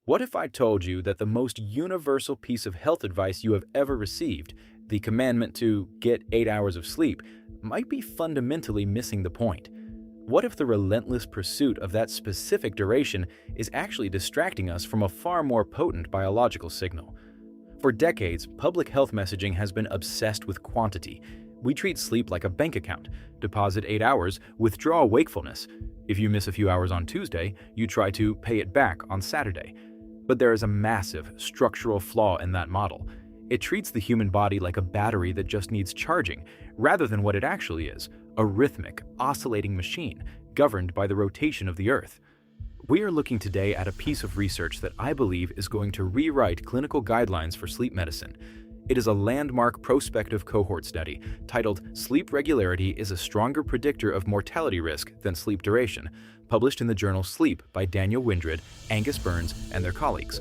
What if I told you that the most universal piece of health advice you have ever received, the commandment to get 8 hours of sleep, might be fundamentally missing the point? What if the relentless pursuit of that specific duration is actually distracting us from a far more potent biological signal? For decades, public health messaging has been obsessed with quantity. We treat sleep like a bank account. Deposit 8 hours, withdraw wakefulness. If you miss a few hours on Tuesday, you try to pay it back on Saturday. But there is a massive structural flaw in that model. It treats the human body like a battery that just needs charging, rather than what it actually is, a rhythmic, oscillating machine governed by the rotation of the Earth. We are looking today at a piece of research that I believe is going to rewrite clinical guidelines for sleep medicine. It is a landmark prospective cohort study titled Sleep Regularity is a Stronger Predictor of Mortality Risk Than Sleep Duration, published in the journal Sleep by Daniel Windred, Angus Burns, and their colleagues.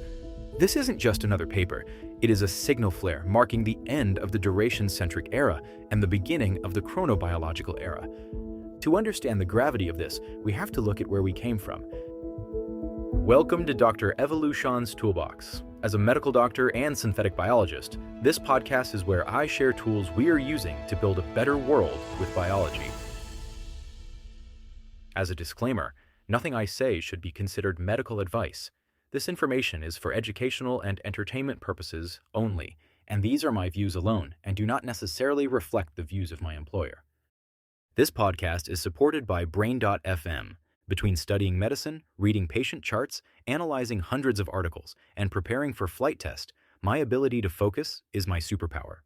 This isn't just another paper. It is a signal flare marking the end of the duration-centric era and the beginning of the chronobiological era. To understand the gravity of this, we have to look at where we came from. Welcome to Dr. Evolution's Toolbox. As a medical doctor and synthetic biologist, this podcast is where I share tools we are using to build a better world with biology. As a disclaimer, nothing I say should be considered medical advice. This information is for educational and entertainment purposes only, and these are my views alone and do not necessarily reflect the views of my employer. This podcast is supported by Brain.fm. Between studying medicine, reading patient charts, analyzing hundreds of articles, and preparing for flight test, my ability to focus is my superpower.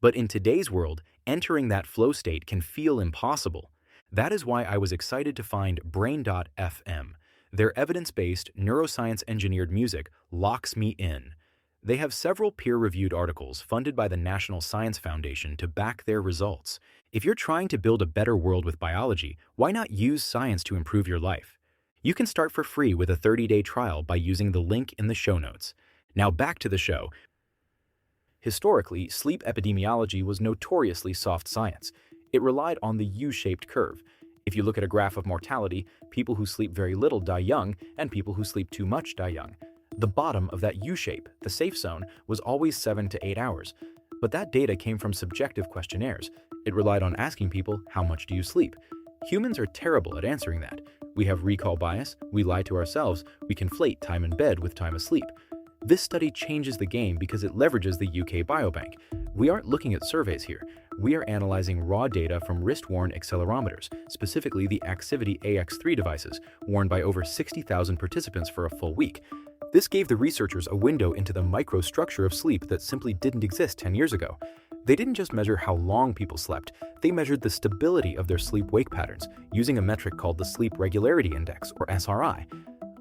But in today's world, entering that flow state can feel impossible. That is why I was excited to find Brain.fm. Their evidence-based, neuroscience-engineered music locks me in. They have several peer-reviewed articles funded by the National Science Foundation to back their results. If you're trying to build a better world with biology, why not use science to improve your life? You can start for free with a 30-day trial by using the link in the show notes. Now back to the show. Historically, sleep epidemiology was notoriously soft science. It relied on the U-shaped curve. If you look at a graph of mortality, people who sleep very little die young, and people who sleep too much die young. The bottom of that U-shape, the safe zone, was always 7 to 8 hours. But that data came from subjective questionnaires. It relied on asking people, how much do you sleep? Humans are terrible at answering that. We have recall bias, we lie to ourselves, we conflate time in bed with time asleep. This study changes the game because it leverages the UK Biobank. We aren't looking at surveys here. We are analyzing raw data from wrist-worn accelerometers, specifically the Activity AX3 devices, worn by over 60,000 participants for a full week. This gave the researchers a window into the microstructure of sleep that simply didn't exist 10 years ago. They didn't just measure how long people slept, they measured the stability of their sleep-wake patterns using a metric called the Sleep Regularity Index, or SRI.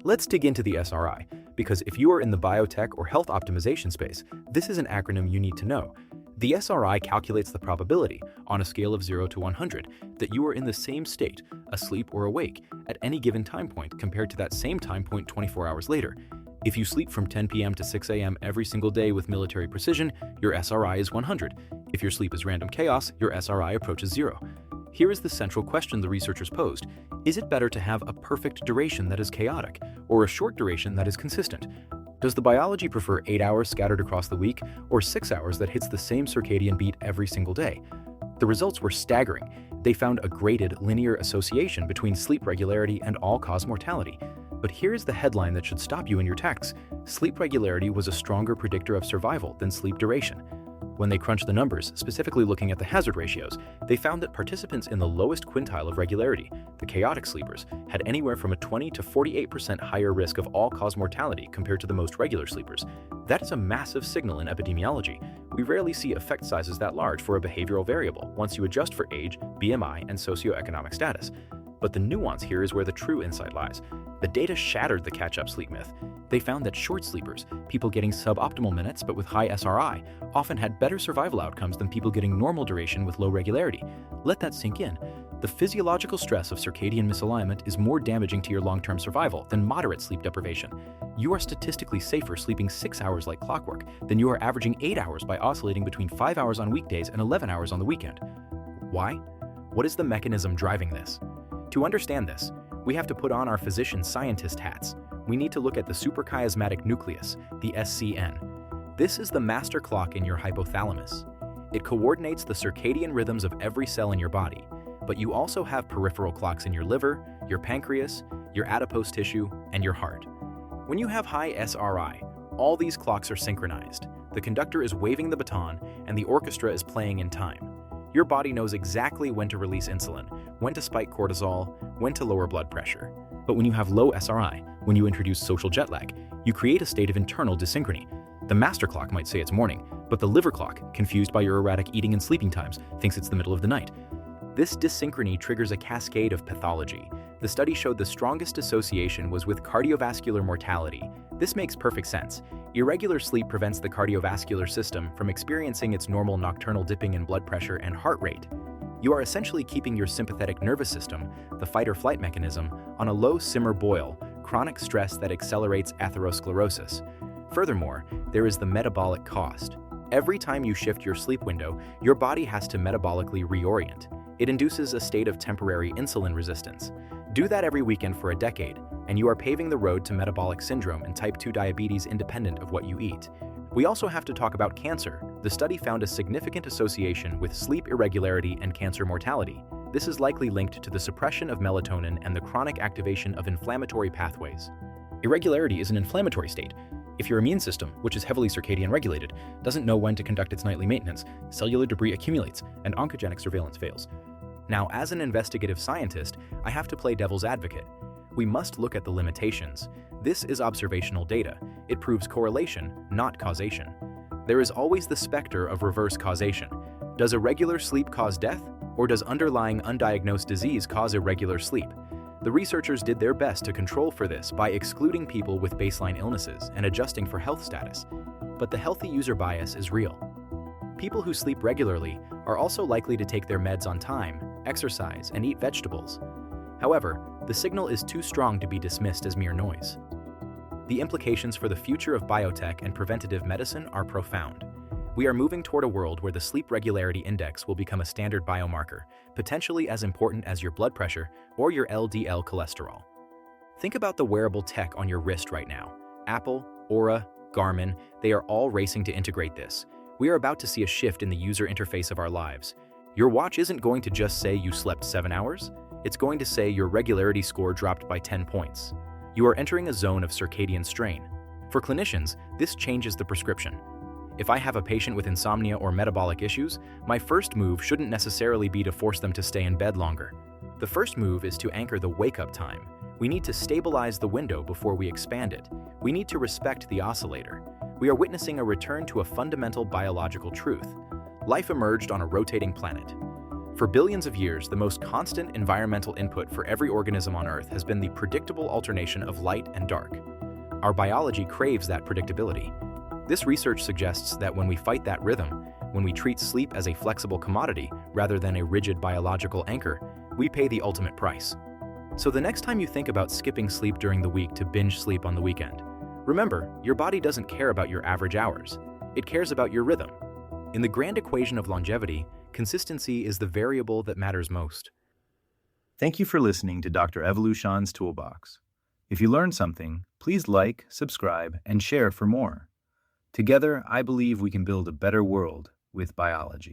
Let's dig into the SRI, because if you are in the biotech or health optimization space, this is an acronym you need to know. The SRI calculates the probability, on a scale of 0 to 100, that you are in the same state, asleep or awake, at any given time point compared to that same time point 24 hours later. If you sleep from 10 p.m. to 6 a.m. every single day with military precision, your SRI is 100. If your sleep is random chaos, your SRI approaches 0. Here is the central question the researchers posed. Is it better to have a perfect duration that is chaotic, or a short duration that is consistent? Does the biology prefer 8 hours scattered across the week, or 6 hours that hits the same circadian beat every single day? The results were staggering. They found a graded linear association between sleep regularity and all-cause mortality. But here's the headline that should stop you in your tracks. Sleep regularity was a stronger predictor of survival than sleep duration. When they crunched the numbers, specifically looking at the hazard ratios, they found that participants in the lowest quintile of regularity, the chaotic sleepers, had anywhere from a 20 to 48% higher risk of all-cause mortality compared to the most regular sleepers. That is a massive signal in epidemiology. We rarely see effect sizes that large for a behavioral variable once you adjust for age, BMI, and socioeconomic status. But the nuance here is where the true insight lies. The data shattered the catch-up sleep myth. They found that short sleepers, people getting suboptimal minutes but with high SRI, often had better survival outcomes than people getting normal duration with low regularity. Let that sink in. The physiological stress of circadian misalignment is more damaging to your long-term survival than moderate sleep deprivation. You are statistically safer sleeping 6 hours like clockwork than you are averaging 8 hours by oscillating between 5 hours on weekdays and 11 hours on the weekend. Why? What is the mechanism driving this? To understand this, we have to put on our physician scientist hats. we need to look at the suprachiasmatic nucleus, the SCN. This is the master clock in your hypothalamus. It coordinates the circadian rhythms of every cell in your body, but you also have peripheral clocks in your liver, your pancreas, your adipose tissue, and your heart. When you have high SRI, all these clocks are synchronized. The conductor is waving the baton, and the orchestra is playing in time. Your body knows exactly when to release insulin, when to spike cortisol, when to lower blood pressure. But when you have low SRI, when you introduce social jet lag, you create a state of internal dyssynchrony. The master clock might say it's morning, but the liver clock, confused by your erratic eating and sleeping times, thinks it's the middle of the night. This dyssynchrony triggers a cascade of pathology. The study showed the strongest association was with cardiovascular mortality. This makes perfect sense. Irregular sleep prevents the cardiovascular system from experiencing its normal nocturnal dipping in blood pressure and heart rate. You are essentially keeping your sympathetic nervous system, the fight-or-flight mechanism, on a low simmer boil, chronic stress that accelerates atherosclerosis. Furthermore, there is the metabolic cost. Every time you shift your sleep window, your body has to metabolically reorient. It induces a state of temporary insulin resistance. Do that every weekend for a decade, and you are paving the road to metabolic syndrome and type 2 diabetes independent of what you eat. We also have to talk about cancer. The study found a significant association with sleep irregularity and cancer mortality. This is likely linked to the suppression of melatonin and the chronic activation of inflammatory pathways. Irregularity is an inflammatory state. If your immune system, which is heavily circadian regulated, doesn't know when to conduct its nightly maintenance, cellular debris accumulates and oncogenic surveillance fails. Now, as an investigative scientist, I have to play devil's advocate. We must look at the limitations. This is observational data. It proves correlation, not causation. There is always the specter of reverse causation. Does irregular sleep cause death, or does underlying undiagnosed disease cause irregular sleep? The researchers did their best to control for this by excluding people with baseline illnesses and adjusting for health status. But the healthy user bias is real. People who sleep regularly are also likely to take their meds on time, exercise, and eat vegetables. However, the signal is too strong to be dismissed as mere noise. The implications for the future of biotech and preventative medicine are profound. We are moving toward a world where the Sleep Regularity Index will become a standard biomarker, potentially as important as your blood pressure or your LDL cholesterol. Think about the wearable tech on your wrist right now. Apple, Aura, Garmin, they are all racing to integrate this. We are about to see a shift in the user interface of our lives. Your watch isn't going to just say you slept 7 hours. It's going to say your regularity score dropped by 10 points. You are entering a zone of circadian strain. For clinicians, this changes the prescription. If I have a patient with insomnia or metabolic issues, my first move shouldn't necessarily be to force them to stay in bed longer. The first move is to anchor the wake-up time. We need to stabilize the window before we expand it. We need to respect the oscillator. We are witnessing a return to a fundamental biological truth. Life emerged on a rotating planet. For billions of years, the most constant environmental input for every organism on Earth has been the predictable alternation of light and dark. Our biology craves that predictability. This research suggests that when we fight that rhythm, when we treat sleep as a flexible commodity rather than a rigid biological anchor, we pay the ultimate price. So the next time you think about skipping sleep during the week to binge sleep on the weekend, remember, your body doesn't care about your average hours. It cares about your rhythm. In the grand equation of longevity, consistency is the variable that matters most. Thank you for listening to Dr. Evolution's Toolbox. If you learned something, please like, subscribe, and share for more. Together, I believe we can build a better world with biology.